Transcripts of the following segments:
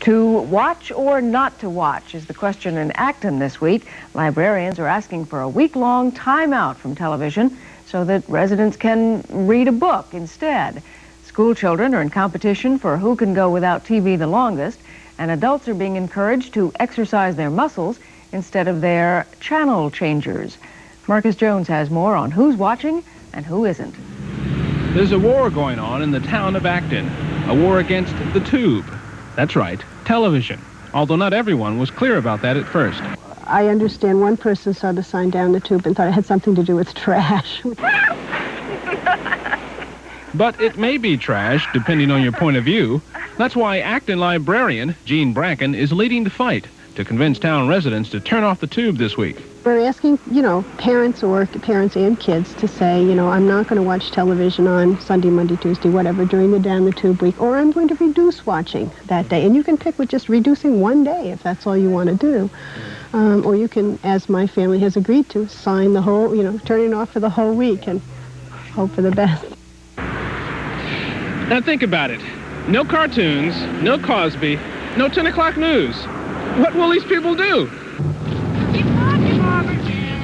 To watch or not to watch is the question in Acton this week. Librarians are asking for a week-long timeout from television so that residents can read a book instead. School children are in competition for who can go without TV the longest, and adults are being encouraged to exercise their muscles instead of their channel changers. Marcus Jones has more on who's watching and who isn't. There's a war going on in the town of Acton, a war against the tube. That's right, television, although not everyone was clear about that at first. I understand one person saw the sign down the tube and thought it had something to do with trash. But it may be trash, depending on your point of view. That's why Acton librarian Jean Bracken is leading the fight to convince town residents to turn off the tube this week. We're asking, parents and kids to say, I'm not going to watch television on Sunday, Monday, Tuesday, whatever, during the down the tube week, or I'm going to reduce watching that day. And you can pick with just reducing one day if that's all you want to do. Or you can, as my family has agreed to, sign the whole, turn it off for the whole week and hope for the best. Now think about it. No cartoons, no Cosby, no 10 o'clock news. What will these people do?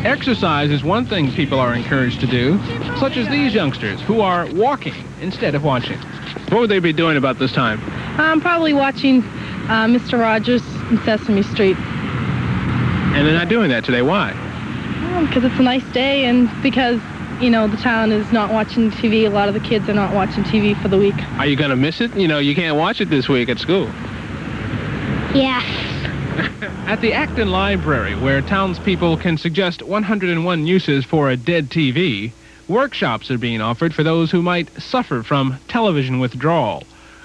Exercise is one thing people are encouraged to do, such as these youngsters who are walking instead of watching. What would they be doing about this time? Probably watching Mr. Rogers and Sesame Street. And they're not doing that today. Why? Because it's a nice day and because, the town is not watching TV. A lot of the kids are not watching TV for the week. Are you going to miss it? You can't watch it this week at school. Yeah. At the Acton Library, where townspeople can suggest 101 uses for a dead TV, workshops are being offered for those who might suffer from television withdrawal.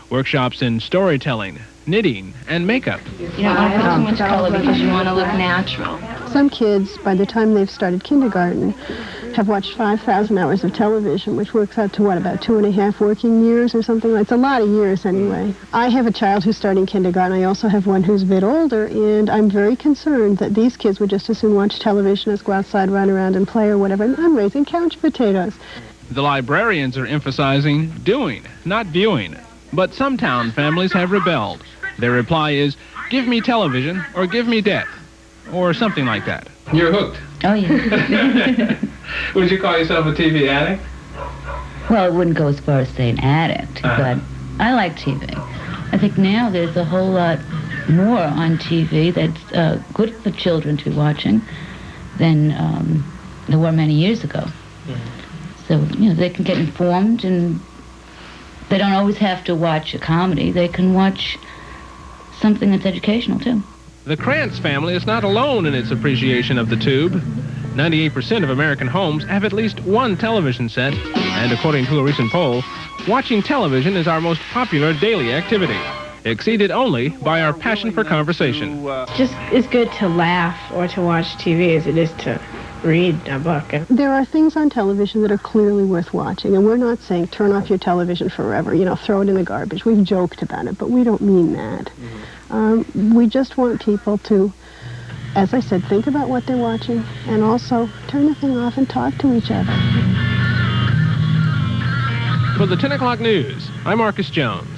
Workshops in storytelling, knitting, and makeup. You don't want to put too much color because you want to look natural. Some kids, by the time they've started kindergarten, have watched 5,000 hours of television, which works out to, about 2.5 working years or something like that. It's a lot of years anyway. I have a child who's starting kindergarten. I also have one who's a bit older, and I'm very concerned that these kids would just as soon watch television as go outside, run around, and play or whatever. And I'm raising couch potatoes. The librarians are emphasizing doing, not viewing. But some town families have rebelled. Their reply is, give me television or give me debt, or something like that. You're hooked. Oh, yeah. Would you call yourself a TV addict? Well, it wouldn't go as far as say an addict, but I like TV. I think now there's a whole lot more on TV that's good for children to be watching than there were many years ago. Mm-hmm. So, they can get informed, and they don't always have to watch a comedy. They can watch something that's educational, too. The Krantz family is not alone in its appreciation of the tube. 98% of American homes have at least one television set, and according to a recent poll, watching television is our most popular daily activity, exceeded only by our passion for conversation. Just as good to laugh or to watch TV as it is to read a book. There are things on television that are clearly worth watching, and we're not saying turn off your television forever, throw it in the garbage. We've joked about it, but we don't mean that. We just want people to, as I said, think about what they're watching and also turn the thing off and talk to each other. For the 10 o'clock news, I'm Marcus Jones.